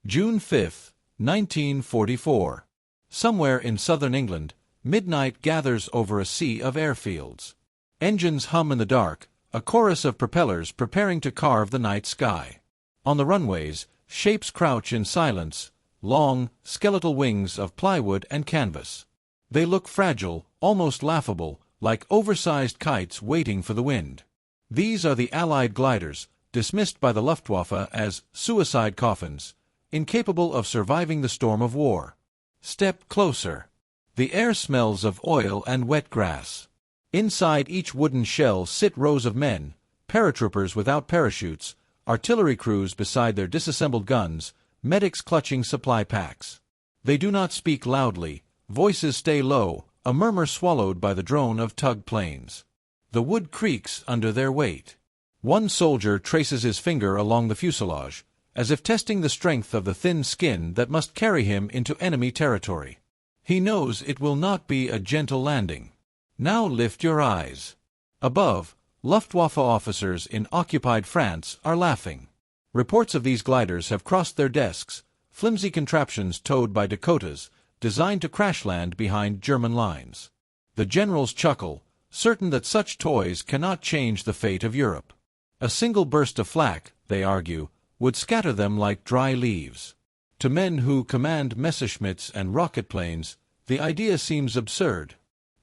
June 5, 1944. Somewhere in southern England, midnight gathers over a sea of airfields. Engines hum in the dark, a chorus of propellers preparing to carve the night sky. On the runways, shapes crouch in silence, long, skeletal wings of plywood and canvas. They look fragile, almost laughable, like oversized kites waiting for the wind. These are the Allied gliders, dismissed by the Luftwaffe as suicide coffins, incapable of surviving the storm of war. Step closer. The air smells of oil and wet grass. Inside each wooden shell sit rows of men, paratroopers without parachutes, artillery crews beside their disassembled guns, medics clutching supply packs. They do not speak loudly, voices stay low, a murmur swallowed by the drone of tug planes. The wood creaks under their weight. One soldier traces his finger along the fuselage, as if testing the strength of the thin skin that must carry him into enemy territory. He knows it will not be a gentle landing. Now lift your eyes. Above, Luftwaffe officers in occupied France are laughing. Reports of these gliders have crossed their desks, flimsy contraptions towed by Dakotas, designed to crash land behind German lines. The generals chuckle, certain that such toys cannot change the fate of Europe. A single burst of flak, they argue, would scatter them like dry leaves. To men who command Messerschmitts and rocket planes, the idea seems absurd.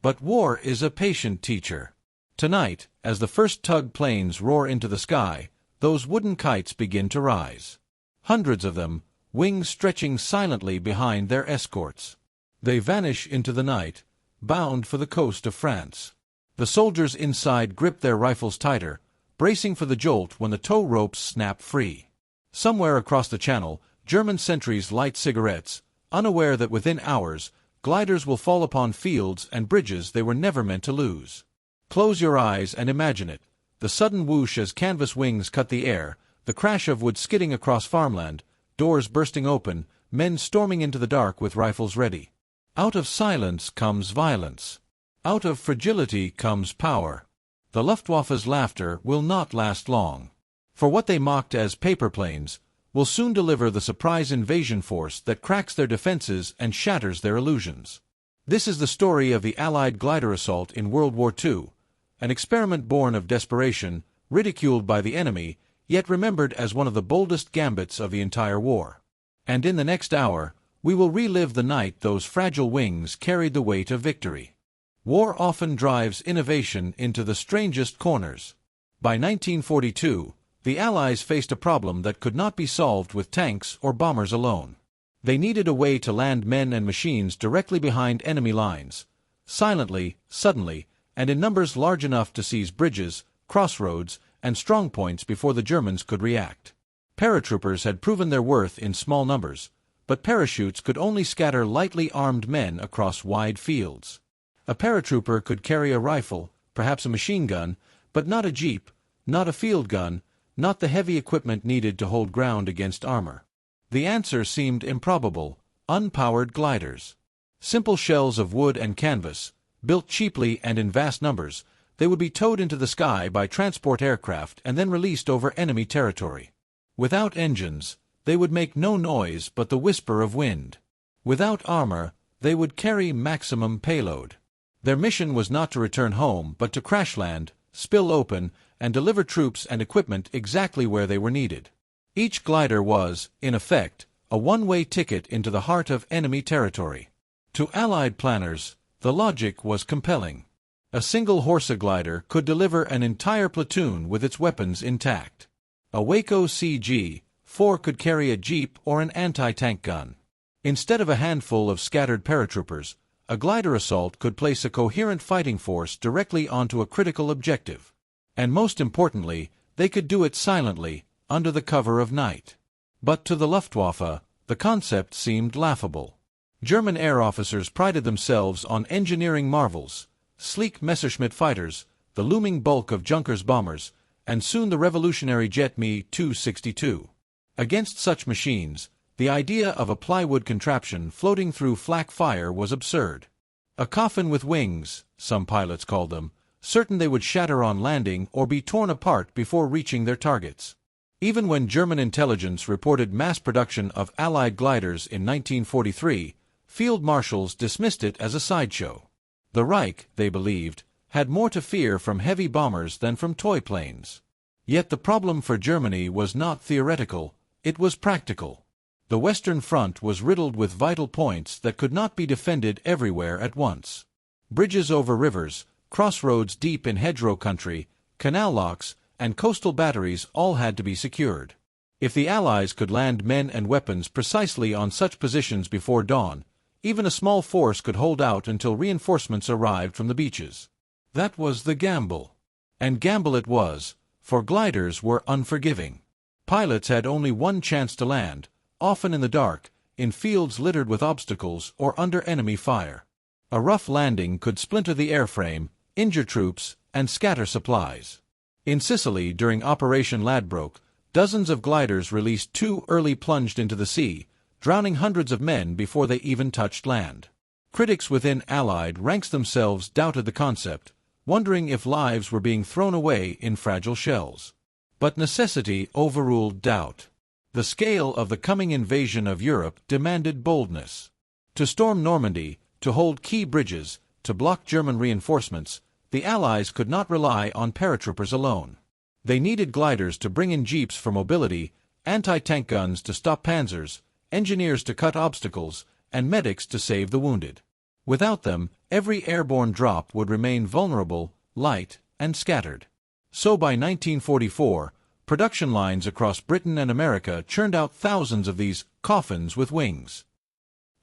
But war is a patient teacher. Tonight, as the first tug planes roar into the sky, those wooden kites begin to rise. Hundreds of them, wings stretching silently behind their escorts. They vanish into the night, bound for the coast of France. The soldiers inside grip their rifles tighter, bracing for the jolt when the tow ropes snap free. Somewhere across the channel, German sentries light cigarettes, unaware that within hours, gliders will fall upon fields and bridges they were never meant to lose. Close your eyes and imagine it. The sudden whoosh as canvas wings cut the air, the crash of wood skidding across farmland, doors bursting open, men storming into the dark with rifles ready. Out of silence comes violence. Out of fragility comes power. The Luftwaffe's laughter will not last long. For what they mocked as paper planes will soon deliver the surprise invasion force that cracks their defenses and shatters their illusions. This is the story of the Allied glider assault in World War II, an experiment born of desperation, ridiculed by the enemy, yet remembered as one of the boldest gambits of the entire war. And in the next hour, we will relive the night those fragile wings carried the weight of victory. War often drives innovation into the strangest corners. By 1942, the Allies faced a problem that could not be solved with tanks or bombers alone. They needed a way to land men and machines directly behind enemy lines, silently, suddenly, and in numbers large enough to seize bridges, crossroads, and strongpoints before the Germans could react. Paratroopers had proven their worth in small numbers, but parachutes could only scatter lightly armed men across wide fields. A paratrooper could carry a rifle, perhaps a machine gun, but not a jeep, not a field gun, not the heavy equipment needed to hold ground against armor. The answer seemed improbable: unpowered gliders. Simple shells of wood and canvas, built cheaply and in vast numbers, they would be towed into the sky by transport aircraft and then released over enemy territory. Without engines, they would make no noise but the whisper of wind. Without armor, they would carry maximum payload. Their mission was not to return home but to crash land, spill open, and deliver troops and equipment exactly where they were needed. Each glider was, in effect, a one-way ticket into the heart of enemy territory. To Allied planners, the logic was compelling. A single Horsa glider could deliver an entire platoon with its weapons intact. A Waco CG-4 could carry a jeep or an anti-tank gun. Instead of a handful of scattered paratroopers, a glider assault could place a coherent fighting force directly onto a critical objective. And most importantly, they could do it silently, under the cover of night. But to the Luftwaffe, the concept seemed laughable. German air officers prided themselves on engineering marvels: sleek Messerschmitt fighters, the looming bulk of Junkers bombers, and soon the revolutionary jet Me-262. Against such machines, the idea of a plywood contraption floating through flak fire was absurd. A coffin with wings, some pilots called them, certain they would shatter on landing or be torn apart before reaching their targets. Even when German intelligence reported mass production of Allied gliders in 1943, field marshals dismissed it as a sideshow. The Reich, they believed, had more to fear from heavy bombers than from toy planes. Yet the problem for Germany was not theoretical, it was practical. The Western Front was riddled with vital points that could not be defended everywhere at once. Bridges over rivers, crossroads deep in hedgerow country, canal locks, and coastal batteries all had to be secured. If the Allies could land men and weapons precisely on such positions before dawn, even a small force could hold out until reinforcements arrived from the beaches. That was the gamble. And gamble it was, for gliders were unforgiving. Pilots had only one chance to land, often in the dark, in fields littered with obstacles or under enemy fire. A rough landing could splinter the airframe, injure troops, and scatter supplies. In Sicily, during Operation Ladbroke, dozens of gliders released too early plunged into the sea, drowning hundreds of men before they even touched land. Critics within Allied ranks themselves doubted the concept, wondering if lives were being thrown away in fragile shells. But necessity overruled doubt. The scale of the coming invasion of Europe demanded boldness. To storm Normandy, to hold key bridges, to block German reinforcements, the Allies could not rely on paratroopers alone. They needed gliders to bring in jeeps for mobility, anti-tank guns to stop panzers, engineers to cut obstacles, and medics to save the wounded. Without them, every airborne drop would remain vulnerable, light, and scattered. So by 1944, production lines across Britain and America churned out thousands of these coffins with wings.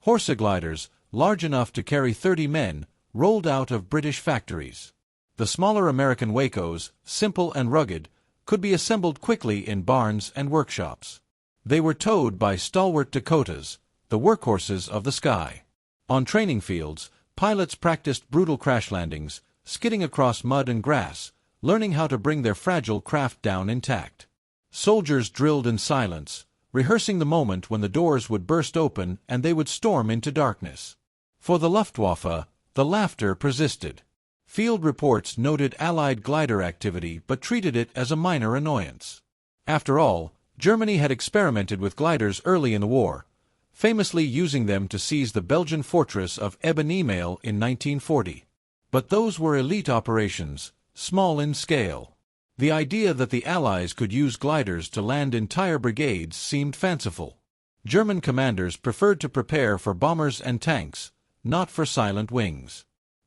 Horsa gliders, large enough to carry 30 men, rolled out of British factories. The smaller American Wacos, simple and rugged, could be assembled quickly in barns and workshops. They were towed by stalwart Dakotas, the workhorses of the sky. On training fields, pilots practiced brutal crash landings, skidding across mud and grass, learning how to bring their fragile craft down intact. Soldiers drilled in silence, rehearsing the moment when the doors would burst open and they would storm into darkness. For the Luftwaffe, the laughter persisted. Field reports noted Allied glider activity but treated it as a minor annoyance. After all, Germany had experimented with gliders early in the war, famously using them to seize the Belgian fortress of Eben-Emael in 1940. But those were elite operations, small in scale. The idea that the Allies could use gliders to land entire brigades seemed fanciful. German commanders preferred to prepare for bombers and tanks, not for silent wings.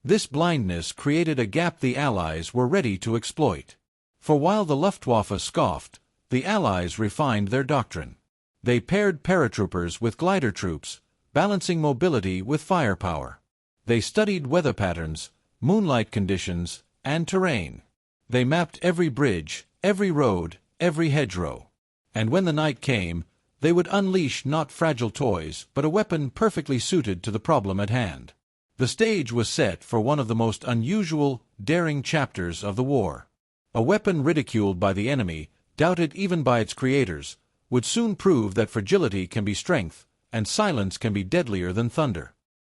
This blindness created a gap the Allies were ready to exploit. For while the Luftwaffe scoffed, the Allies refined their doctrine. They paired paratroopers with glider troops, balancing mobility with firepower. They studied weather patterns, moonlight conditions, and terrain. They mapped every bridge, every road, every hedgerow. And when the night came, they would unleash not fragile toys, but a weapon perfectly suited to the problem at hand. The stage was set for one of the most unusual, daring chapters of the war. A weapon ridiculed by the enemy, doubted even by its creators, would soon prove that fragility can be strength, and silence can be deadlier than thunder.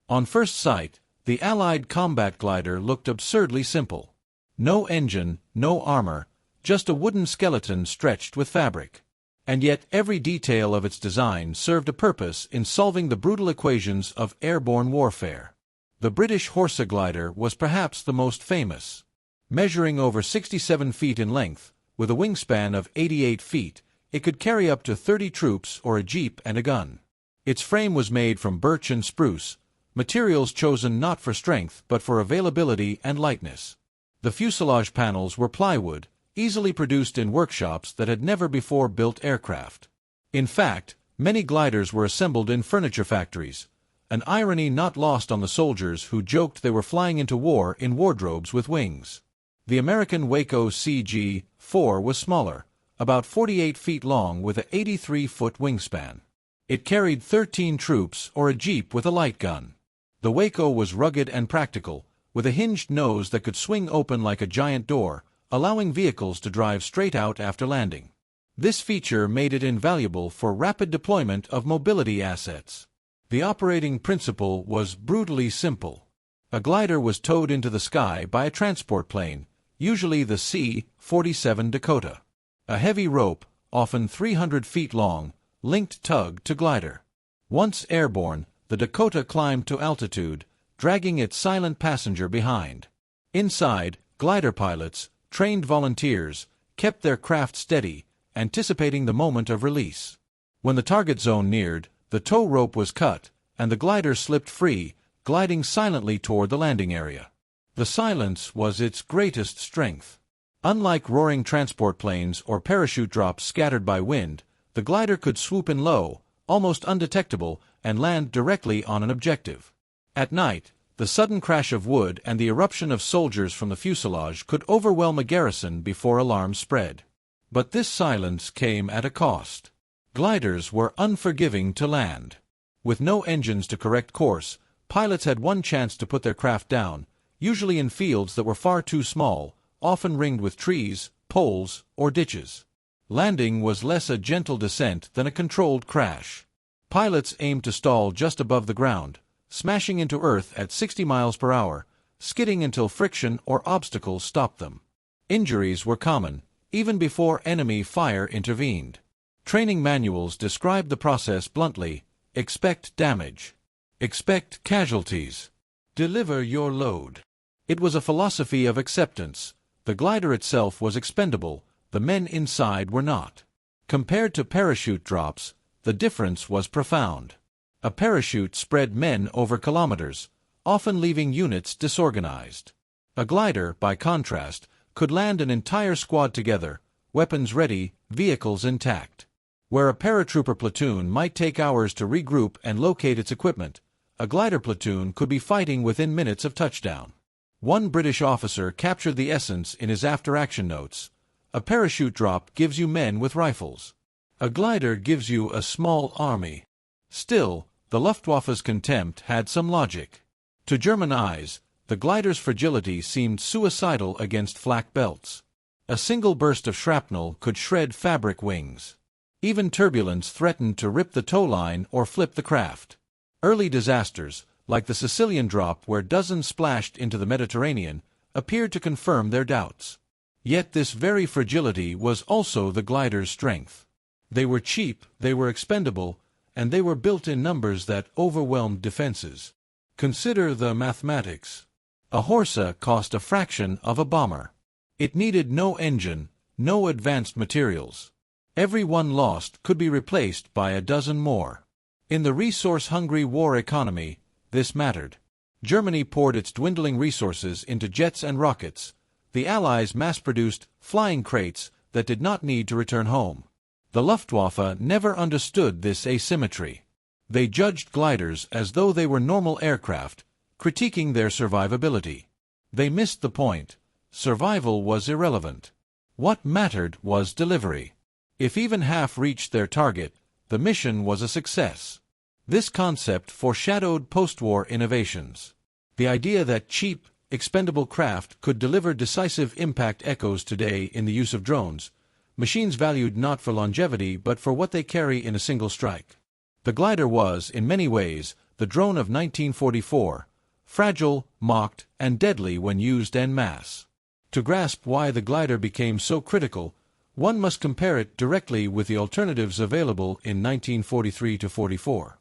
On first sight, the Allied combat glider looked absurdly simple. No engine, no armor, just a wooden skeleton stretched with fabric. And yet every detail of its design served a purpose in solving the brutal equations of airborne warfare. The British Horsa glider was perhaps the most famous. Measuring over 67 feet in length, with a wingspan of 88 feet, it could carry up to 30 troops or a jeep and a gun. Its frame was made from birch and spruce, materials chosen not for strength but for availability and lightness. The fuselage panels were plywood, easily produced in workshops that had never before built aircraft. In fact, many gliders were assembled in furniture factories, an irony not lost on the soldiers who joked they were flying into war in wardrobes with wings. The American Waco CG-4 was smaller, about 48 feet long with an 83-foot wingspan. It carried 13 troops or a jeep with a light gun. The Waco was rugged and practical, with a hinged nose that could swing open like a giant door, allowing vehicles to drive straight out after landing. This feature made it invaluable for rapid deployment of mobility assets. The operating principle was brutally simple. A glider was towed into the sky by a transport plane, usually the C-47 Dakota. A heavy rope, often 300 feet long, linked tug to glider. Once airborne, the Dakota climbed to altitude, dragging its silent passenger behind. Inside, glider pilots, trained volunteers, kept their craft steady, anticipating the moment of release. When the target zone neared, the tow rope was cut, and the glider slipped free, gliding silently toward the landing area. The silence was its greatest strength. Unlike roaring transport planes or parachute drops scattered by wind, the glider could swoop in low, almost undetectable, and land directly on an objective. At night, the sudden crash of wood and the eruption of soldiers from the fuselage could overwhelm a garrison before alarms spread. But this silence came at a cost. Gliders were unforgiving to land. With no engines to correct course, pilots had one chance to put their craft down, usually in fields that were far too small, often ringed with trees, poles, or ditches. Landing was less a gentle descent than a controlled crash. Pilots aimed to stall just above the ground, smashing into earth at 60 miles per hour, skidding until friction or obstacles stopped them. Injuries were common, even before enemy fire intervened. Training manuals described the process bluntly: expect damage. Expect casualties. Deliver your load. It was a philosophy of acceptance. The glider itself was expendable, the men inside were not. Compared to parachute drops, the difference was profound. A parachute spread men over kilometers, often leaving units disorganized. A glider, by contrast, could land an entire squad together, weapons ready, vehicles intact. Where a paratrooper platoon might take hours to regroup and locate its equipment, a glider platoon could be fighting within minutes of touchdown. One British officer captured the essence in his after-action notes: "A parachute drop gives you men with rifles. A glider gives you a small army." Still, the Luftwaffe's contempt had some logic. To German eyes, the glider's fragility seemed suicidal against flak belts. A single burst of shrapnel could shred fabric wings. Even turbulence threatened to rip the tow line or flip the craft. Early disasters, like the Sicilian drop where dozens splashed into the Mediterranean, appeared to confirm their doubts. Yet this very fragility was also the glider's strength. They were cheap, they were expendable, and they were built in numbers that overwhelmed defenses. Consider the mathematics. A Horsa cost a fraction of a bomber. It needed no engine, no advanced materials. Every one lost could be replaced by a dozen more. In the resource-hungry war economy, this mattered. Germany poured its dwindling resources into jets and rockets. The Allies mass-produced flying crates that did not need to return home. The Luftwaffe never understood this asymmetry. They judged gliders as though they were normal aircraft, critiquing their survivability. They missed the point. Survival was irrelevant. What mattered was delivery. If even half reached their target, the mission was a success. This concept foreshadowed post-war innovations. The idea that cheap, expendable craft could deliver decisive impact echoes today in the use of drones, machines valued not for longevity but for what they carry in a single strike. The glider was, in many ways, the drone of 1944, fragile, mocked, and deadly when used en masse. To grasp why the glider became so critical, one must compare it directly with the alternatives available in 1943–44.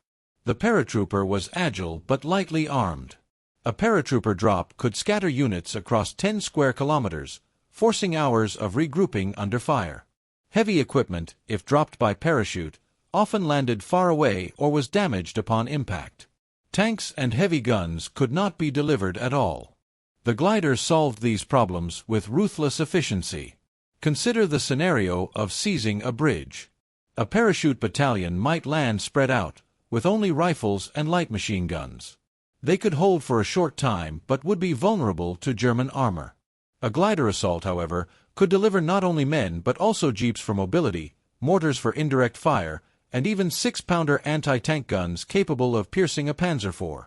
The paratrooper was agile but lightly armed. A paratrooper drop could scatter units across 10 square kilometers, forcing hours of regrouping under fire. Heavy equipment, if dropped by parachute, often landed far away or was damaged upon impact. Tanks and heavy guns could not be delivered at all. The glider solved these problems with ruthless efficiency. Consider the scenario of seizing a bridge. A parachute battalion might land spread out, with only rifles and light machine guns. They could hold for a short time but would be vulnerable to German armor. A glider assault, however, could deliver not only men but also jeeps for mobility, mortars for indirect fire, and even 6-pounder anti-tank guns capable of piercing a Panzer IV.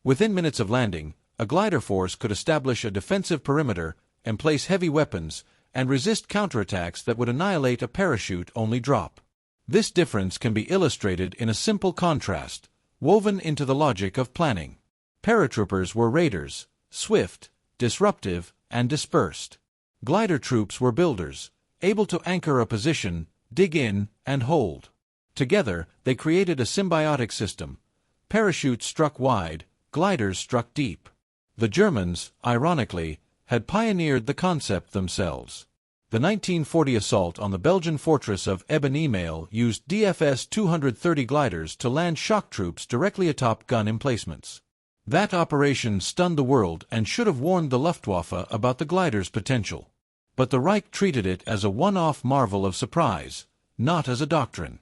Within minutes of landing, a glider force could establish a defensive perimeter, emplace heavy weapons, and resist counterattacks that would annihilate a parachute-only drop. This difference can be illustrated in a simple contrast, woven into the logic of planning. Paratroopers were raiders, swift, disruptive, and dispersed. Glider troops were builders, able to anchor a position, dig in, and hold. Together, they created a symbiotic system. Parachutes struck wide, gliders struck deep. The Germans, ironically, had pioneered the concept themselves. The 1940 assault on the Belgian fortress of Eben-Emael used DFS 230 gliders to land shock troops directly atop gun emplacements. That operation stunned the world and should have warned the Luftwaffe about the gliders' potential. But the Reich treated it as a one-off marvel of surprise, not as a doctrine.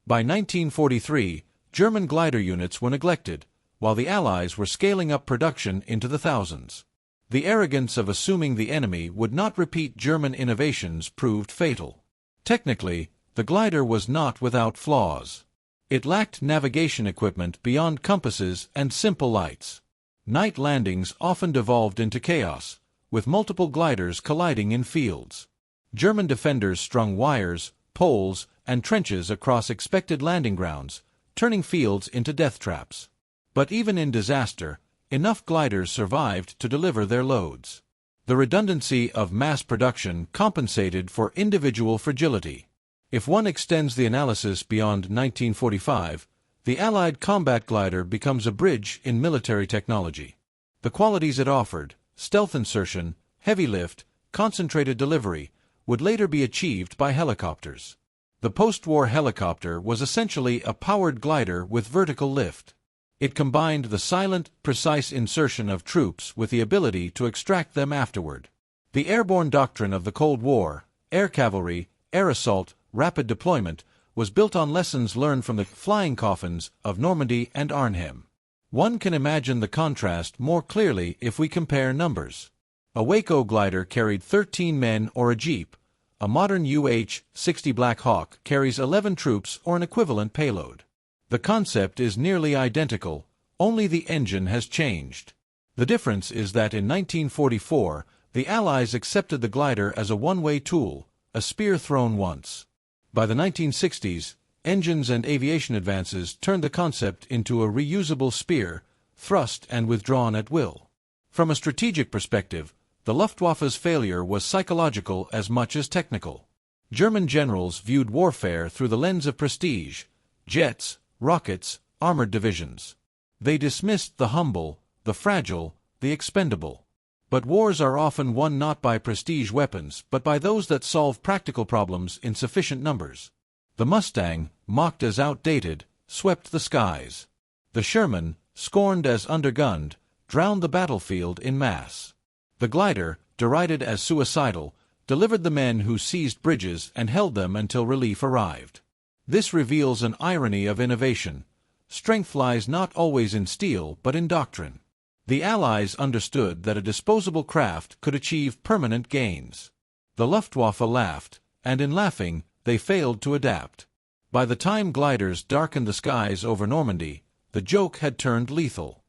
By 1943, German glider units were neglected, while the Allies were scaling up production into the thousands. The arrogance of assuming the enemy would not repeat German innovations proved fatal. Technically, the glider was not without flaws. It lacked navigation equipment beyond compasses and simple lights. Night landings often devolved into chaos, with multiple gliders colliding in fields. German defenders strung wires, poles, and trenches across expected landing grounds, turning fields into death traps. But even in disaster, enough gliders survived to deliver their loads. The redundancy of mass production compensated for individual fragility. If one extends the analysis beyond 1945, the Allied combat glider becomes a bridge in military technology. The qualities it offered, stealth insertion, heavy lift, concentrated delivery, would later be achieved by helicopters. The post-war helicopter was essentially a powered glider with vertical lift. It combined the silent, precise insertion of troops with the ability to extract them afterward. The airborne doctrine of the Cold War, air cavalry, air assault, rapid deployment, was built on lessons learned from the flying coffins of Normandy and Arnhem. One can imagine the contrast more clearly if we compare numbers. A Waco glider carried 13 men or a jeep. A modern UH-60 Black Hawk carries 11 troops or an equivalent payload. The concept is nearly identical, only the engine has changed. The difference is that in 1944, the Allies accepted the glider as a one-way tool, a spear thrown once. By the 1960s, engines and aviation advances turned the concept into a reusable spear, thrust and withdrawn at will. From a strategic perspective, the Luftwaffe's failure was psychological as much as technical. German generals viewed warfare through the lens of prestige: jets, rockets, armored divisions. They dismissed the humble, the fragile, the expendable. But wars are often won not by prestige weapons, but by those that solve practical problems in sufficient numbers. The Mustang, mocked as outdated, swept the skies. The Sherman, scorned as undergunned, drowned the battlefield in mass. The glider, derided as suicidal, delivered the men who seized bridges and held them until relief arrived. This reveals an irony of innovation. Strength lies not always in steel but in doctrine. The Allies understood that a disposable craft could achieve permanent gains. The Luftwaffe laughed, and in laughing, they failed to adapt. By the time gliders darkened the skies over Normandy, the joke had turned lethal.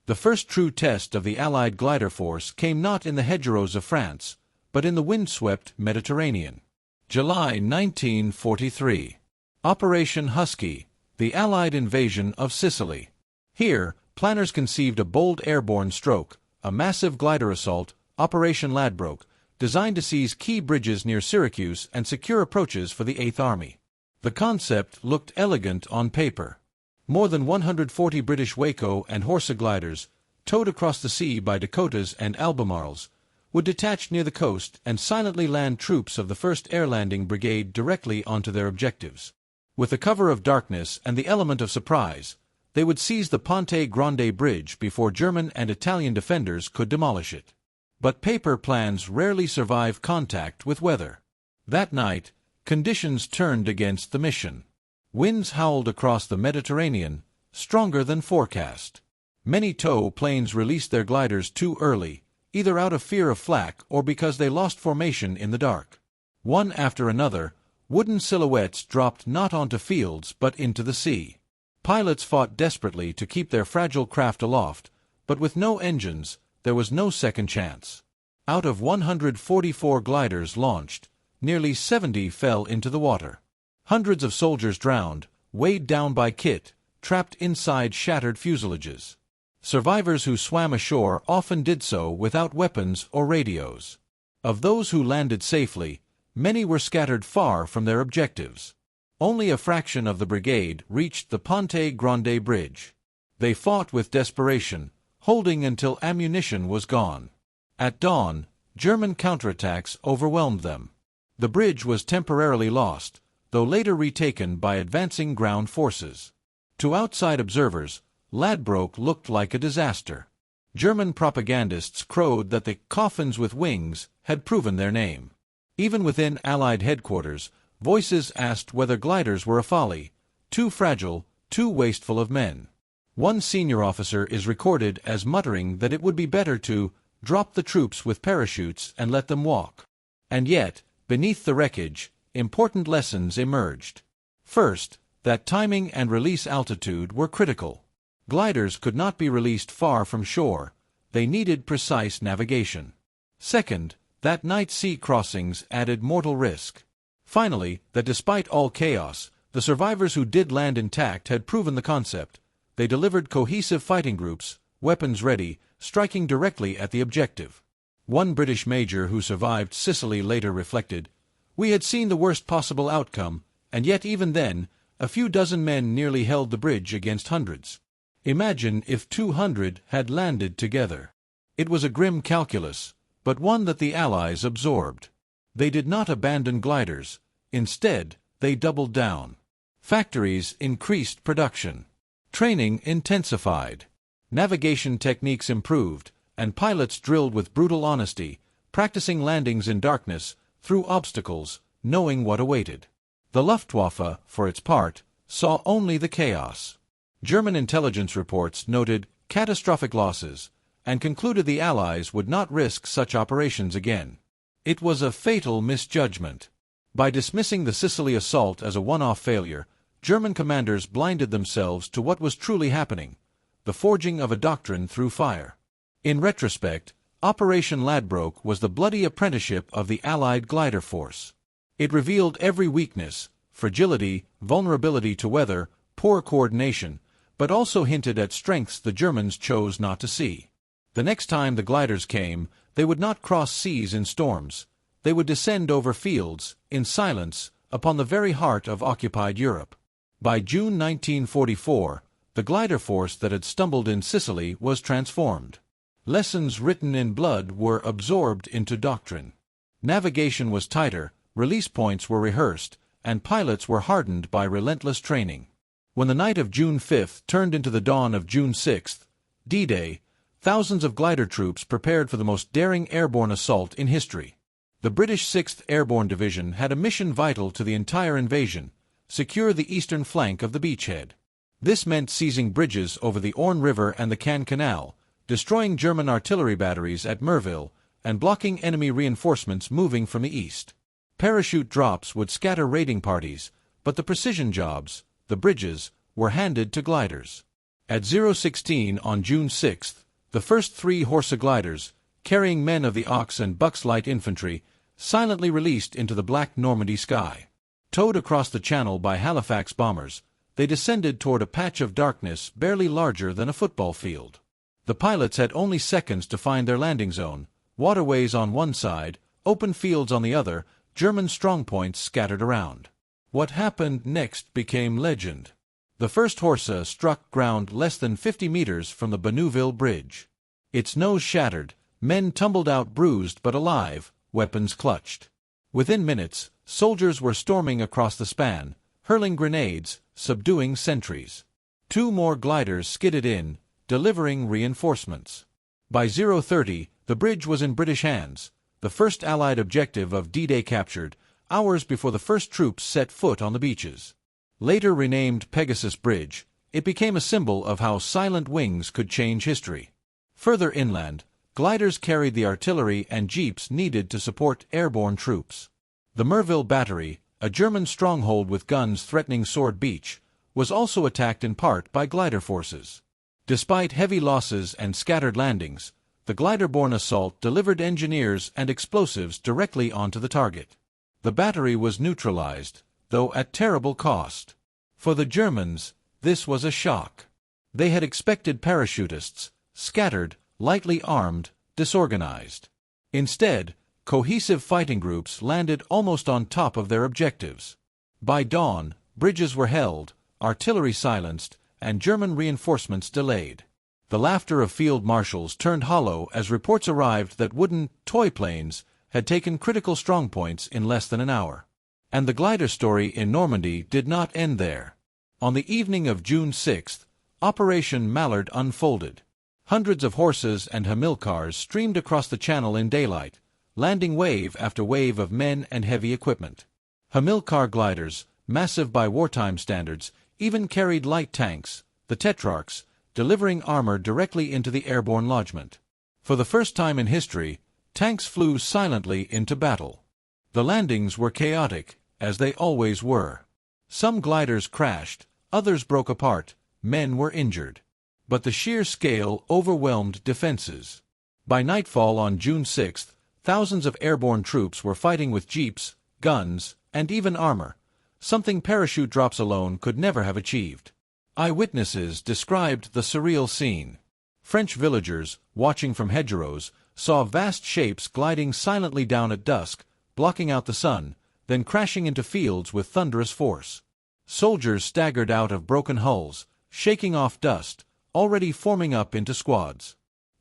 The first true test of the Allied glider force came not in the hedgerows of France, but in the windswept Mediterranean. July 1943. Operation Husky, the Allied invasion of Sicily. Here, planners conceived a bold airborne stroke, a massive glider assault, Operation Ladbroke, designed to seize key bridges near Syracuse and secure approaches for the Eighth Army. The concept looked elegant on paper. More than 140 British Waco and Horsa gliders, towed across the sea by Dakotas and Albemarles, would detach near the coast and silently land troops of the 1st Air Landing Brigade directly onto their objectives. With the cover of darkness and the element of surprise, they would seize the Ponte Grande Bridge before German and Italian defenders could demolish it. But paper plans rarely survive contact with weather. That night, conditions turned against the mission. Winds howled across the Mediterranean, stronger than forecast. Many tow planes released their gliders too early, either out of fear of flak or because they lost formation in the dark. One after another, wooden silhouettes dropped not onto fields but into the sea. Pilots fought desperately to keep their fragile craft aloft, but with no engines, there was no second chance. Out of 144 gliders launched, nearly 70 fell into the water. Hundreds of soldiers drowned, weighed down by kit, trapped inside shattered fuselages. Survivors who swam ashore often did so without weapons or radios. Of those who landed safely, many were scattered far from their objectives. Only a fraction of the brigade reached the Ponte Grande Bridge. They fought with desperation, holding until ammunition was gone. At dawn, German counterattacks overwhelmed them. The bridge was temporarily lost, though later retaken by advancing ground forces. To outside observers, Ladbroke looked like a disaster. German propagandists crowed that the coffins with wings had proven their name. Even within Allied headquarters, voices asked whether gliders were a folly, too fragile, too wasteful of men. One senior officer is recorded as muttering that it would be better to drop the troops with parachutes and let them walk. And yet, beneath the wreckage, important lessons emerged. First, that timing and release altitude were critical. Gliders could not be released far from shore. They needed precise navigation. Second, that night sea crossings added mortal risk. Finally, that despite all chaos, the survivors who did land intact had proven the concept. They delivered cohesive fighting groups, weapons ready, striking directly at the objective. One British major who survived Sicily later reflected, "We had seen the worst possible outcome, and yet even then, a few dozen men nearly held the bridge against hundreds. Imagine if 200 had landed together." It was a grim calculus, but one that the Allies absorbed. They did not abandon gliders. Instead, they doubled down. Factories increased production. Training intensified. Navigation techniques improved, and pilots drilled with brutal honesty, practicing landings in darkness, through obstacles, knowing what awaited. The Luftwaffe, for its part, saw only the chaos. German intelligence reports noted catastrophic losses, and concluded the Allies would not risk such operations again. It was a fatal misjudgment. By dismissing the Sicily assault as a one-off failure, German commanders blinded themselves to what was truly happening, the forging of a doctrine through fire. In retrospect, Operation Ladbroke was the bloody apprenticeship of the Allied glider force. It revealed every weakness, fragility, vulnerability to weather, poor coordination, but also hinted at strengths the Germans chose not to see. The next time the gliders came, they would not cross seas in storms. They would descend over fields, in silence, upon the very heart of occupied Europe. By June 1944, the glider force that had stumbled in Sicily was transformed. Lessons written in blood were absorbed into doctrine. Navigation was tighter, release points were rehearsed, and pilots were hardened by relentless training. When the night of June 5 turned into the dawn of June 6, D-Day, thousands of glider troops prepared for the most daring airborne assault in history. The British 6th Airborne Division had a mission vital to the entire invasion: secure the eastern flank of the beachhead. This meant seizing bridges over the Orne River and the Caen Canal, destroying German artillery batteries at Merville, and blocking enemy reinforcements moving from the east. Parachute drops would scatter raiding parties, but the precision jobs, the bridges, were handed to gliders. At 0:16 on June 6, the first 3 Horsa gliders, carrying men of the Ox and Bucks Light Infantry, silently released into the black Normandy sky. Towed across the channel by Halifax bombers, they descended toward a patch of darkness barely larger than a football field. The pilots had only seconds to find their landing zone, waterways on one side, open fields on the other, German strongpoints scattered around. What happened next became legend. The first Horsa struck ground less than 50 meters from the Benouville Bridge. Its nose shattered, men tumbled out bruised but alive, weapons clutched. Within minutes, soldiers were storming across the span, hurling grenades, subduing sentries. 2 more gliders skidded in, delivering reinforcements. By 0:30, the bridge was in British hands, the first Allied objective of D-Day captured, hours before the first troops set foot on the beaches. Later renamed Pegasus Bridge, it became a symbol of how silent wings could change history. Further inland, gliders carried the artillery and jeeps needed to support airborne troops. The Merville Battery, a German stronghold with guns threatening Sword Beach, was also attacked in part by glider forces. Despite heavy losses and scattered landings, the glider-borne assault delivered engineers and explosives directly onto the target. The battery was neutralized, though at terrible cost. For the Germans, this was a shock. They had expected parachutists, scattered, lightly armed, disorganized. Instead, cohesive fighting groups landed almost on top of their objectives. By dawn, bridges were held, artillery silenced, and German reinforcements delayed. The laughter of field marshals turned hollow as reports arrived that wooden toy planes had taken critical strongpoints in less than an hour. And the glider story in Normandy did not end there. On the evening of June 6th, Operation Mallard unfolded. Hundreds of horses and Hamilcars streamed across the channel in daylight, landing wave after wave of men and heavy equipment. Hamilcar gliders, massive by wartime standards, even carried light tanks, the Tetrarchs, delivering armor directly into the airborne lodgment. For the first time in history, tanks flew silently into battle. The landings were chaotic, as they always were. Some gliders crashed, others broke apart, men were injured. But the sheer scale overwhelmed defenses. By nightfall on June 6th, thousands of airborne troops were fighting with jeeps, guns, and even armor, something parachute drops alone could never have achieved. Eyewitnesses described the surreal scene. French villagers, watching from hedgerows, saw vast shapes gliding silently down at dusk, blocking out the sun, then crashing into fields with thunderous force. Soldiers staggered out of broken hulls, shaking off dust, already forming up into squads.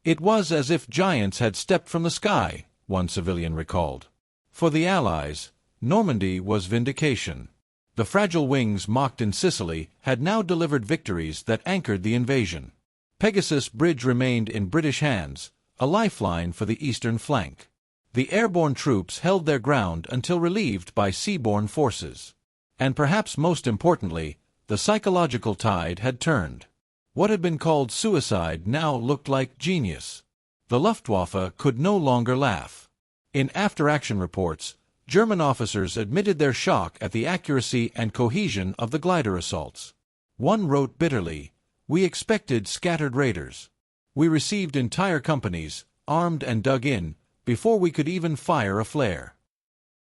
It was as if giants had stepped from the sky, one civilian recalled. For the Allies, Normandy was vindication. The fragile wings mocked in Sicily had now delivered victories that anchored the invasion. Pegasus Bridge remained in British hands, a lifeline for the eastern flank. The airborne troops held their ground until relieved by seaborne forces. And perhaps most importantly, the psychological tide had turned. What had been called suicide now looked like genius. The Luftwaffe could no longer laugh. In after-action reports, German officers admitted their shock at the accuracy and cohesion of the glider assaults. One wrote bitterly, "We expected scattered raiders. We received entire companies, armed and dug in, before we could even fire a flare."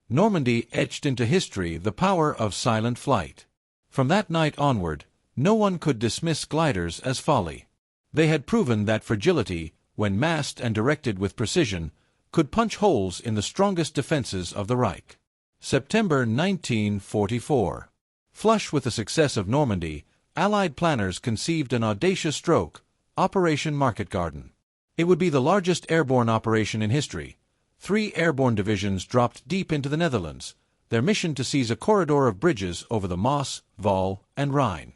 Normandy etched into history the power of silent flight. From that night onward, no one could dismiss gliders as folly. They had proven that fragility, when massed and directed with precision, could punch holes in the strongest defenses of the Reich. September 1944. Flush with the success of Normandy, Allied planners conceived an audacious stroke, Operation Market Garden. It would be the largest airborne operation in history. 3 airborne divisions dropped deep into the Netherlands, their mission to seize a corridor of bridges over the Maas, Waal, and Rhine.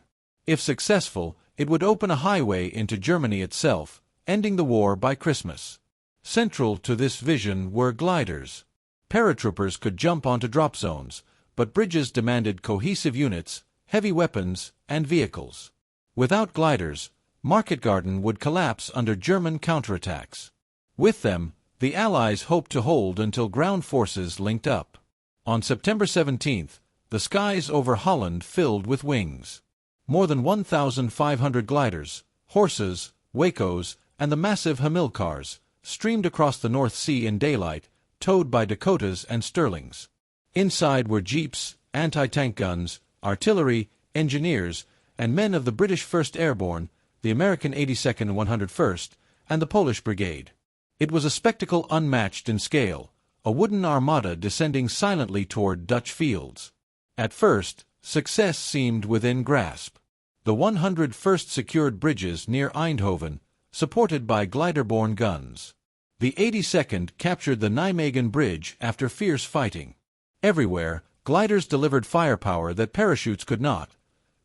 If successful, it would open a highway into Germany itself, ending the war by Christmas. Central to this vision were gliders. Paratroopers could jump onto drop zones, but bridges demanded cohesive units, heavy weapons, and vehicles. Without gliders, Market Garden would collapse under German counterattacks. With them, the Allies hoped to hold until ground forces linked up. On September 17th, the skies over Holland filled with wings. More than 1,500 gliders, horses, Wacos, and the massive Hamilcars streamed across the North Sea in daylight, towed by Dakotas and Sterlings. Inside were jeeps, anti-tank guns, artillery, engineers, and men of the British 1st Airborne, the American 82nd 101st, and the Polish Brigade. It was a spectacle unmatched in scale, a wooden armada descending silently toward Dutch fields. At first, success seemed within grasp. The 101st secured bridges near Eindhoven, supported by glider-borne guns. The 82nd captured the Nijmegen Bridge after fierce fighting. Everywhere, gliders delivered firepower that parachutes could not.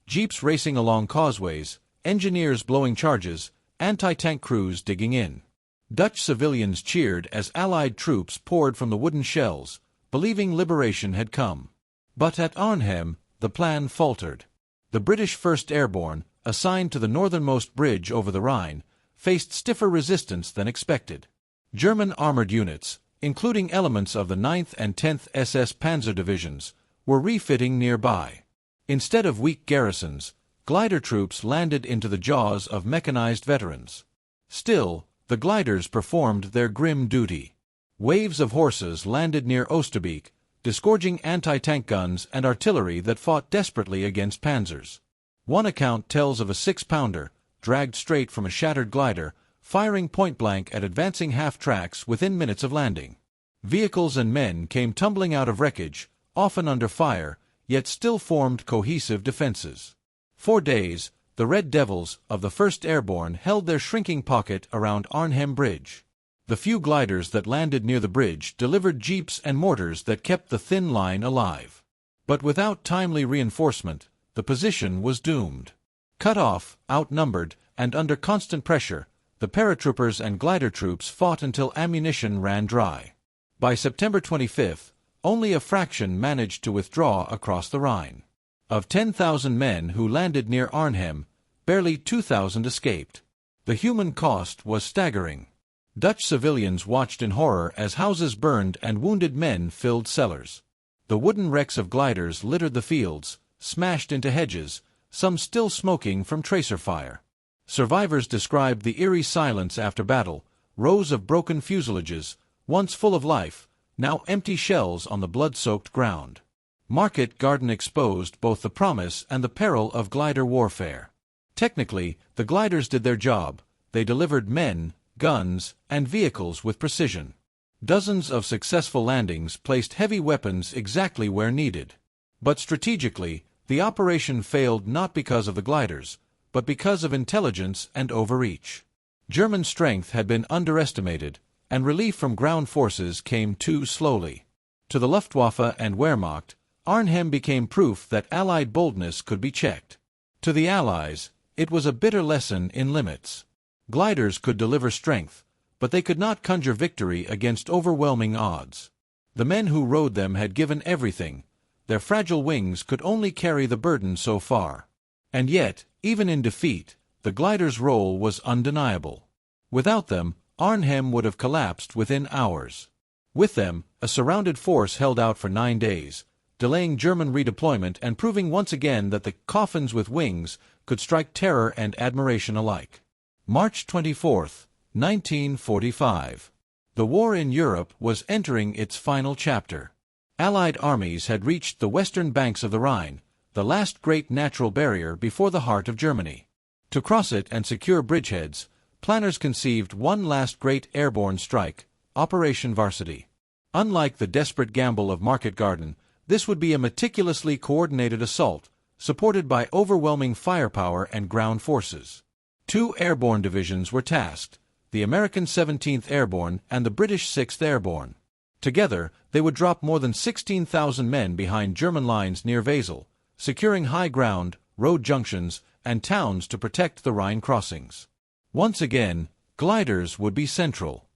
Jeeps racing along causeways, engineers blowing charges, anti-tank crews digging in. Dutch civilians cheered as Allied troops poured from the wooden shells, believing liberation had come. But at Arnhem, the plan faltered. The British 1st Airborne, assigned to the northernmost bridge over the Rhine, faced stiffer resistance than expected. German armored units, including elements of the 9th and 10th SS Panzer Divisions, were refitting nearby. Instead of weak garrisons, glider troops landed into the jaws of mechanized veterans. Still, the gliders performed their grim duty. Waves of horses landed near Oosterbeek, disgorging anti-tank guns and artillery that fought desperately against panzers. One account tells of a 6-pounder, dragged straight from a shattered glider, firing point-blank at advancing half-tracks within minutes of landing. Vehicles and men came tumbling out of wreckage, often under fire, yet still formed cohesive defenses. For days, the Red Devils of the 1st Airborne held their shrinking pocket around Arnhem Bridge. The few gliders that landed near the bridge delivered jeeps and mortars that kept the thin line alive. But without timely reinforcement, the position was doomed. Cut off, outnumbered, and under constant pressure, the paratroopers and glider troops fought until ammunition ran dry. By September 25, only a fraction managed to withdraw across the Rhine. Of 10,000 men who landed near Arnhem, barely 2,000 escaped. The human cost was staggering. Dutch civilians watched in horror as houses burned and wounded men filled cellars. The wooden wrecks of gliders littered the fields, smashed into hedges, some still smoking from tracer fire. Survivors described the eerie silence after battle, rows of broken fuselages, once full of life, now empty shells on the blood-soaked ground. Market Garden exposed both the promise and the peril of glider warfare. Technically, the gliders did their job. They delivered men, guns, and vehicles with precision. Dozens of successful landings placed heavy weapons exactly where needed. But strategically, the operation failed not because of the gliders, but because of intelligence and overreach. German strength had been underestimated, and relief from ground forces came too slowly. To the Luftwaffe and Wehrmacht, Arnhem became proof that Allied boldness could be checked. To the Allies, it was a bitter lesson in limits. Gliders could deliver strength, but they could not conjure victory against overwhelming odds. The men who rode them had given everything. Their fragile wings could only carry the burden so far. And yet, even in defeat, the gliders' role was undeniable. Without them, Arnhem would have collapsed within hours. With them, a surrounded force held out for 9 days, delaying German redeployment and proving once again that the coffins with wings could strike terror and admiration alike. March 24, 1945. The war in Europe was entering its final chapter. Allied armies had reached the western banks of the Rhine, the last great natural barrier before the heart of Germany. To cross it and secure bridgeheads, planners conceived one last great airborne strike, Operation Varsity. Unlike the desperate gamble of Market Garden, this would be a meticulously coordinated assault, supported by overwhelming firepower and ground forces. 2 airborne divisions were tasked, the American 17th Airborne and the British 6th Airborne. Together, they would drop more than 16,000 men behind German lines near Wesel, securing high ground, road junctions, and towns to protect the Rhine crossings. Once again, gliders would be central.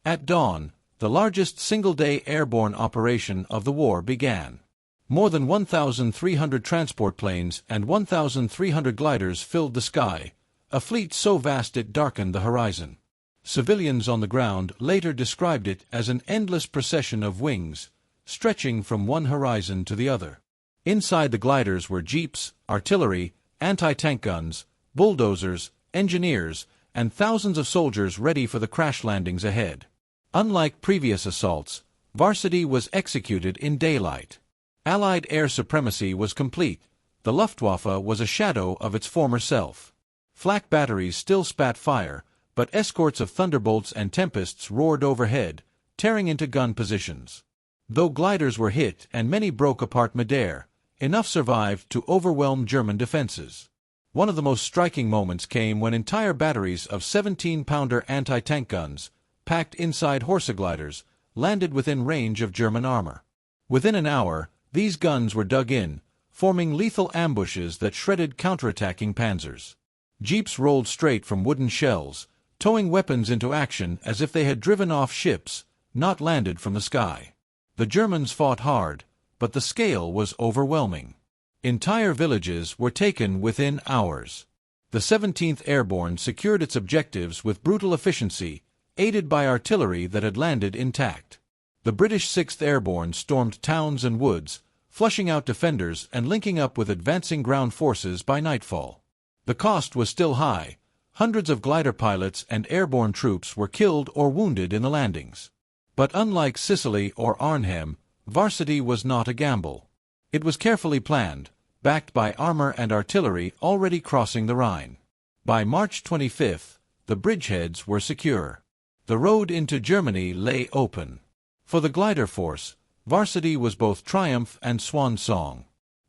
At dawn, the largest single-day airborne operation of the war began. More than 1,300 transport planes and 1,300 gliders filled the sky, a fleet so vast it darkened the horizon. Civilians on the ground later described it as an endless procession of wings, stretching from one horizon to the other. Inside the gliders were jeeps, artillery, anti-tank guns, bulldozers, engineers, and thousands of soldiers ready for the crash landings ahead. Unlike previous assaults, Varsity was executed in daylight. Allied air supremacy was complete. The Luftwaffe was a shadow of its former self. Flak batteries still spat fire, but escorts of Thunderbolts and Tempests roared overhead, tearing into gun positions. Though gliders were hit and many broke apart midair, enough survived to overwhelm German defenses. One of the most striking moments came when entire batteries of 17-pounder anti-tank guns, packed inside Horsa-gliders, landed within range of German armor. Within an hour, these guns were dug in, forming lethal ambushes that shredded counterattacking panzers. Jeeps rolled straight from wooden shells, towing weapons into action as if they had driven off ships, not landed from the sky. The Germans fought hard, but the scale was overwhelming. Entire villages were taken within hours. The 17th Airborne secured its objectives with brutal efficiency, aided by artillery that had landed intact. The British 6th Airborne stormed towns and woods, flushing out defenders and linking up with advancing ground forces by nightfall. The cost was still high. Hundreds of glider pilots and airborne troops were killed or wounded in the landings. But unlike Sicily or Arnhem, Varsity was not a gamble. It was carefully planned, backed by armor and artillery already crossing the Rhine. By March 25, the bridgeheads were secure. The road into Germany lay open. For the glider force, Varsity was both triumph and swan song.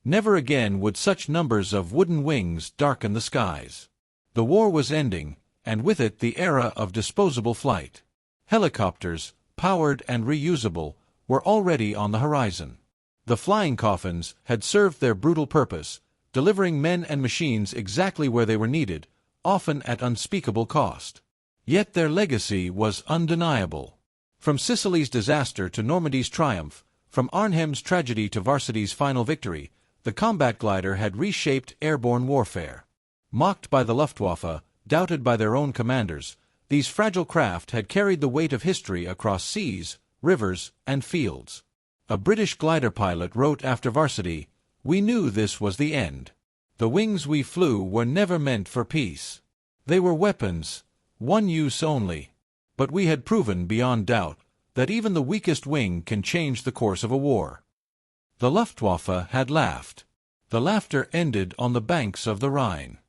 Never again would such numbers of wooden wings darken the skies. The war was ending, and with it the era of disposable flight. Helicopters, powered and reusable, were already on the horizon. The flying coffins had served their brutal purpose, delivering men and machines exactly where they were needed, often at unspeakable cost. Yet their legacy was undeniable. From Sicily's disaster to Normandy's triumph, from Arnhem's tragedy to Varsity's final victory, the combat glider had reshaped airborne warfare. Mocked by the Luftwaffe, doubted by their own commanders, these fragile craft had carried the weight of history across seas, rivers, and fields. A British glider pilot wrote after Varsity, "We knew this was the end. The wings we flew were never meant for peace. They were weapons, one use only. But we had proven beyond doubt that even the weakest wing can change the course of a war." The Luftwaffe had laughed. The laughter ended on the banks of the Rhine.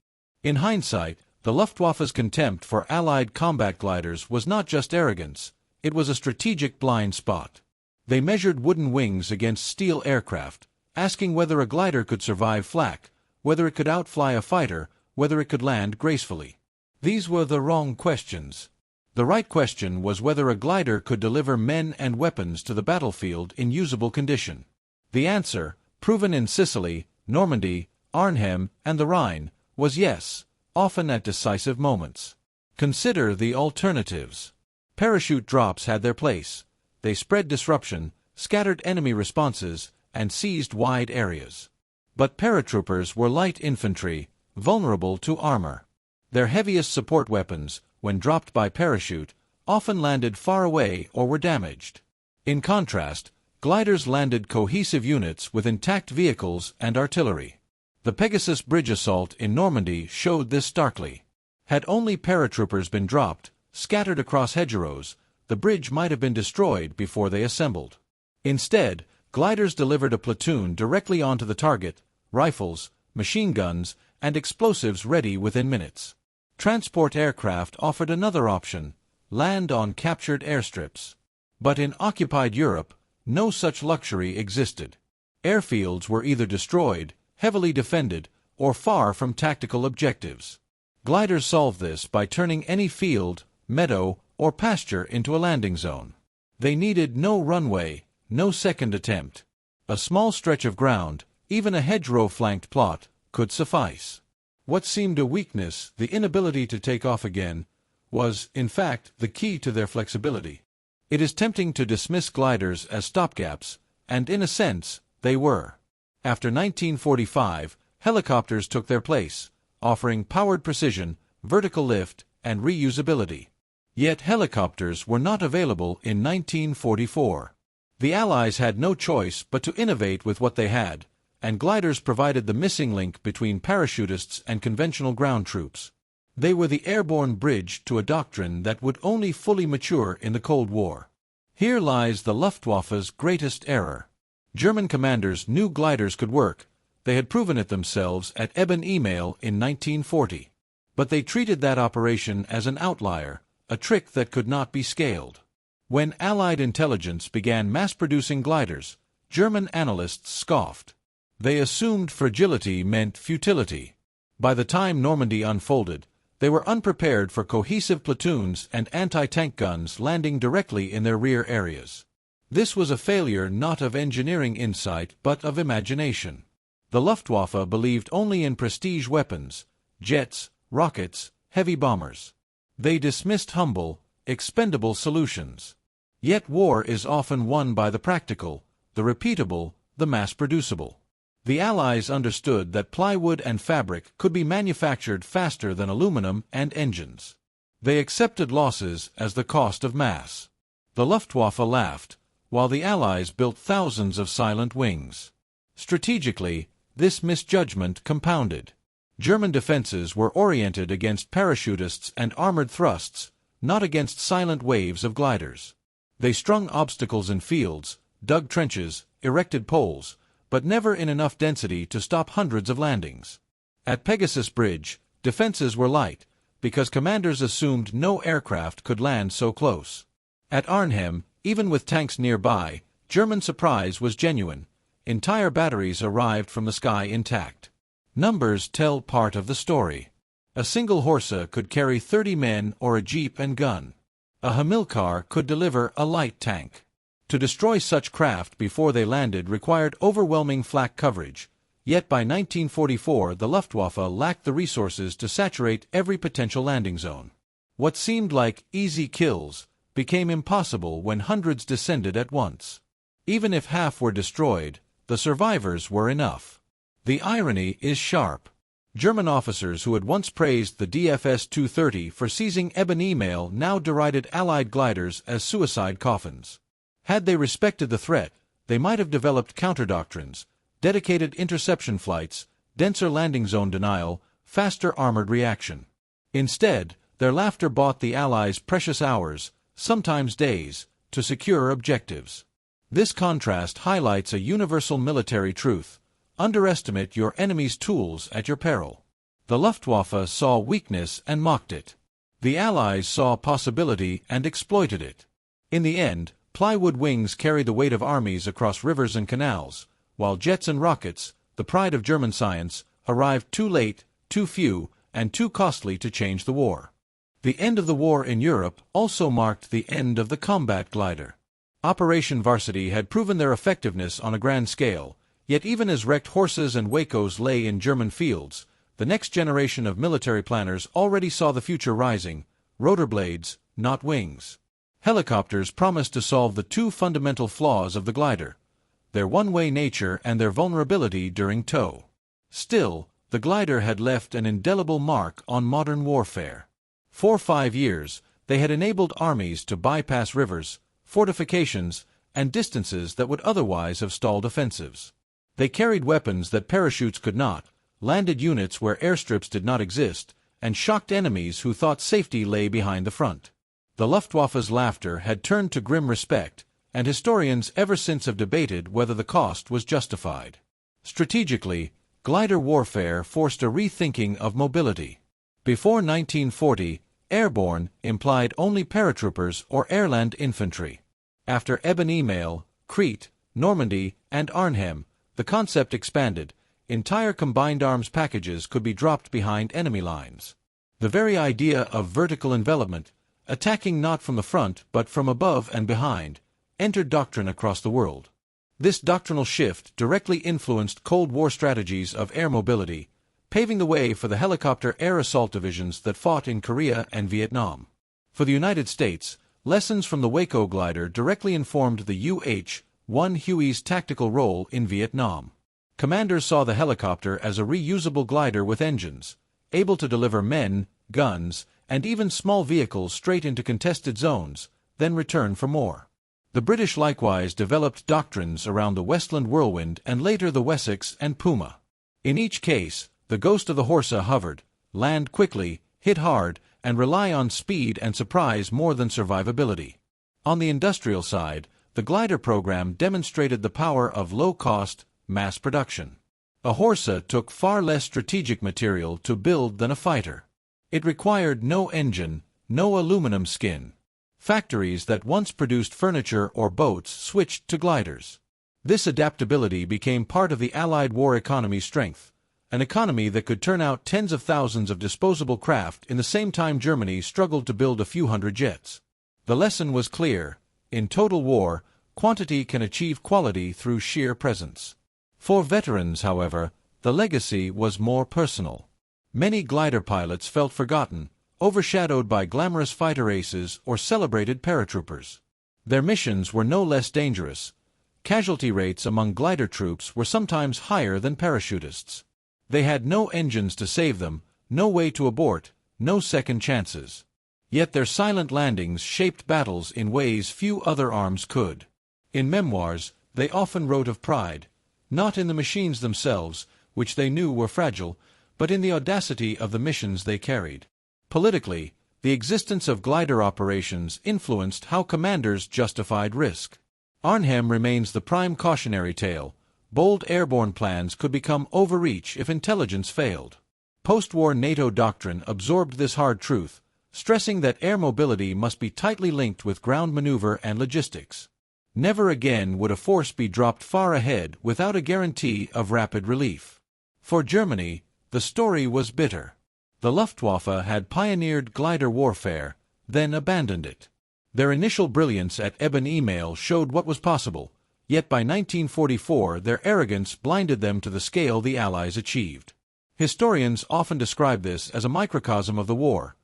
In hindsight, the Luftwaffe's contempt for Allied combat gliders was not just arrogance, it was a strategic blind spot. They measured wooden wings against steel aircraft, asking whether a glider could survive flak, whether it could outfly a fighter, whether it could land gracefully. These were the wrong questions. The right question was whether a glider could deliver men and weapons to the battlefield in usable condition. The answer, proven in Sicily, Normandy, Arnhem, and the Rhine, was yes, often at decisive moments. Consider the alternatives. Parachute drops had their place. They spread disruption, scattered enemy responses, and seized wide areas. But paratroopers were light infantry, vulnerable to armor. Their heaviest support weapons, when dropped by parachute, often landed far away or were damaged. In contrast, gliders landed cohesive units with intact vehicles and artillery. The Pegasus Bridge assault in Normandy showed this starkly. Had only paratroopers been dropped, scattered across hedgerows, the bridge might have been destroyed before they assembled. Instead, gliders delivered a platoon directly onto the target, rifles, machine guns, and explosives ready within minutes. Transport aircraft offered another option: land on captured airstrips. But in occupied Europe, no such luxury existed. Airfields were either destroyed, heavily defended, or far from tactical objectives. Gliders solved this by turning any field, meadow, or pasture into a landing zone. They needed no runway, no second attempt. A small stretch of ground, even a hedgerow-flanked plot, could suffice. What seemed a weakness, the inability to take off again, was, in fact, the key to their flexibility. It is tempting to dismiss gliders as stopgaps, and in a sense, they were. After 1945, helicopters took their place, offering powered precision, vertical lift, and reusability. Yet helicopters were not available in 1944. The Allies had no choice but to innovate with what they had, and gliders provided the missing link between parachutists and conventional ground troops. They were the airborne bridge to a doctrine that would only fully mature in the Cold War. Here lies the Luftwaffe's greatest error. German commanders knew gliders could work. They had proven it themselves at Eben-Emael in 1940. But they treated that operation as an outlier, a trick that could not be scaled. When Allied intelligence began mass-producing gliders, German analysts scoffed. They assumed fragility meant futility. By the time Normandy unfolded, they were unprepared for cohesive platoons and anti-tank guns landing directly in their rear areas. This was a failure not of engineering insight but of imagination. The Luftwaffe believed only in prestige weapons, jets, rockets, heavy bombers. They dismissed humble, expendable solutions. Yet war is often won by the practical, the repeatable, the mass-producible. The Allies understood that plywood and fabric could be manufactured faster than aluminum and engines. They accepted losses as the cost of mass. The Luftwaffe laughed, while the Allies built thousands of silent wings. Strategically, this misjudgment compounded. German defenses were oriented against parachutists and armored thrusts, not against silent waves of gliders. They strung obstacles in fields, dug trenches, erected poles, but never in enough density to stop hundreds of landings. At Pegasus Bridge, defenses were light, because commanders assumed no aircraft could land so close. At Arnhem, even with tanks nearby, German surprise was genuine. Entire batteries arrived from the sky intact. Numbers tell part of the story. A single Horsa could carry 30 men or a jeep and gun. A Hamilcar could deliver a light tank. To destroy such craft before they landed required overwhelming flak coverage, yet by 1944 the Luftwaffe lacked the resources to saturate every potential landing zone. What seemed like easy kills became impossible when hundreds descended at once. Even if half were destroyed, the survivors were enough. The irony is sharp. German officers who had once praised the DFS-230 for seizing ebony mail now derided Allied gliders as suicide coffins. Had they respected the threat, they might have developed counter-doctrines, dedicated interception flights, denser landing zone denial, faster armored reaction. Instead, their laughter bought the Allies precious hours, sometimes days, to secure objectives. This contrast highlights a universal military truth: underestimate your enemy's tools at your peril. The Luftwaffe saw weakness and mocked it. The Allies saw possibility and exploited it. In the end, plywood wings carried the weight of armies across rivers and canals, while jets and rockets, the pride of German science, arrived too late, too few, and too costly to change the war. The end of the war in Europe also marked the end of the combat glider. Operation Varsity had proven their effectiveness on a grand scale, yet even as wrecked Horsas and Wacos lay in German fields, the next generation of military planners already saw the future rising: rotor blades, not wings. Helicopters promised to solve the two fundamental flaws of the glider: their one-way nature and their vulnerability during tow. Still, the glider had left an indelible mark on modern warfare. For 5 years, they had enabled armies to bypass rivers, fortifications, and distances that would otherwise have stalled offensives. They carried weapons that parachutes could not, landed units where airstrips did not exist, and shocked enemies who thought safety lay behind the front. The Luftwaffe's laughter had turned to grim respect, and historians ever since have debated whether the cost was justified. Strategically, glider warfare forced a rethinking of mobility. Before 1940, airborne implied only paratroopers or airland infantry. After Ebony Mail, Crete, Normandy, and Arnhem, the concept expanded. Entire combined arms packages could be dropped behind enemy lines. The very idea of vertical envelopment, attacking not from the front but from above and behind, entered doctrine across the world. This doctrinal shift directly influenced Cold War strategies of air mobility, paving the way for the helicopter air assault divisions that fought in Korea and Vietnam. For the United States, lessons from the Waco glider directly informed the UH-1 Huey's tactical role in Vietnam. Commanders saw the helicopter as a reusable glider with engines, able to deliver men, guns, and even small vehicles straight into contested zones, then return for more. The British likewise developed doctrines around the Westland Whirlwind and later the Wessex and Puma. In each case, the ghost of the Horsa hovered: land quickly, hit hard, and rely on speed and surprise more than survivability. On the industrial side, the glider program demonstrated the power of low-cost, mass production. A Horsa took far less strategic material to build than a fighter. It required no engine, no aluminum skin. Factories that once produced furniture or boats switched to gliders. This adaptability became part of the Allied war economy's strength, an economy that could turn out tens of thousands of disposable craft in the same time Germany struggled to build a few hundred jets. The lesson was clear: in total war, quantity can achieve quality through sheer presence. For veterans, however, the legacy was more personal. Many glider pilots felt forgotten, overshadowed by glamorous fighter aces or celebrated paratroopers. Their missions were no less dangerous. Casualty rates among glider troops were sometimes higher than parachutists. They had no engines to save them, no way to abort, no second chances. Yet their silent landings shaped battles in ways few other arms could. In memoirs, they often wrote of pride, not in the machines themselves, which they knew were fragile, but in the audacity of the missions they carried. Politically, the existence of glider operations influenced how commanders justified risk. Arnhem remains the prime cautionary tale. Bold airborne plans could become overreach if intelligence failed. Post-war NATO doctrine absorbed this hard truth, stressing that air mobility must be tightly linked with ground maneuver and logistics. Never again would a force be dropped far ahead without a guarantee of rapid relief. For Germany, the story was bitter. The Luftwaffe had pioneered glider warfare, then abandoned it. Their initial brilliance at Eben-Emael showed what was possible, yet by 1944 their arrogance blinded them to the scale the Allies achieved. Historians often describe this as a microcosm of the war,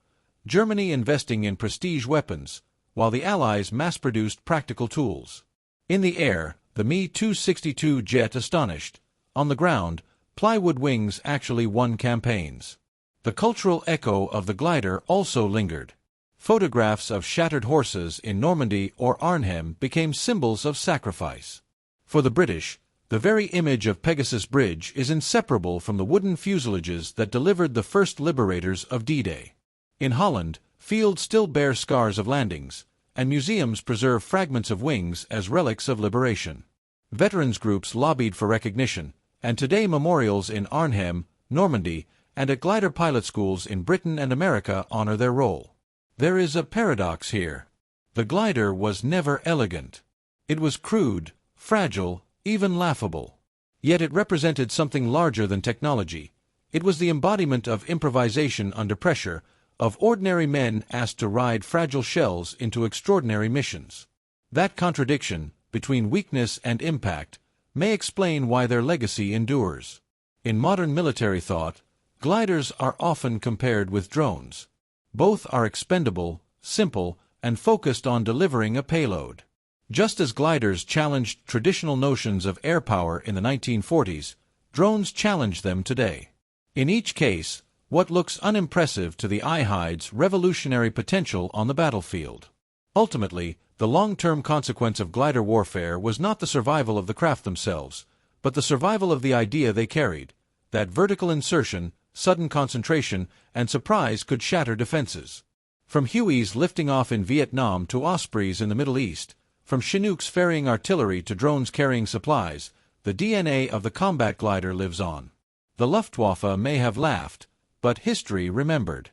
Germany investing in prestige weapons, while the Allies mass-produced practical tools. In the air, the Me-262 jet astonished. On the ground, plywood wings actually won campaigns. The cultural echo of the glider also lingered. Photographs of shattered horses in Normandy or Arnhem became symbols of sacrifice. For the British, the very image of Pegasus Bridge is inseparable from the wooden fuselages that delivered the first liberators of D-Day. In Holland, fields still bear scars of landings, and museums preserve fragments of wings as relics of liberation. Veterans groups lobbied for recognition, and today memorials in Arnhem, Normandy, and at glider pilot schools in Britain and America honor their role. There is a paradox here. The glider was never elegant. It was crude, fragile, even laughable. Yet it represented something larger than technology. It was the embodiment of improvisation under pressure, of ordinary men asked to ride fragile shells into extraordinary missions. That contradiction, between weakness and impact, may explain why their legacy endures. In modern military thought, gliders are often compared with drones. Both are expendable, simple, and focused on delivering a payload. Just as gliders challenged traditional notions of air power in the 1940s, drones challenge them today. In each case, what looks unimpressive to the eye hides revolutionary potential on the battlefield. Ultimately, the long-term consequence of glider warfare was not the survival of the craft themselves, but the survival of the idea they carried, that vertical insertion, sudden concentration, and surprise could shatter defenses. From Hueys lifting off in Vietnam to Ospreys in the Middle East, from Chinooks ferrying artillery to drones carrying supplies, the DNA of the combat glider lives on. The Luftwaffe may have laughed, but history remembered.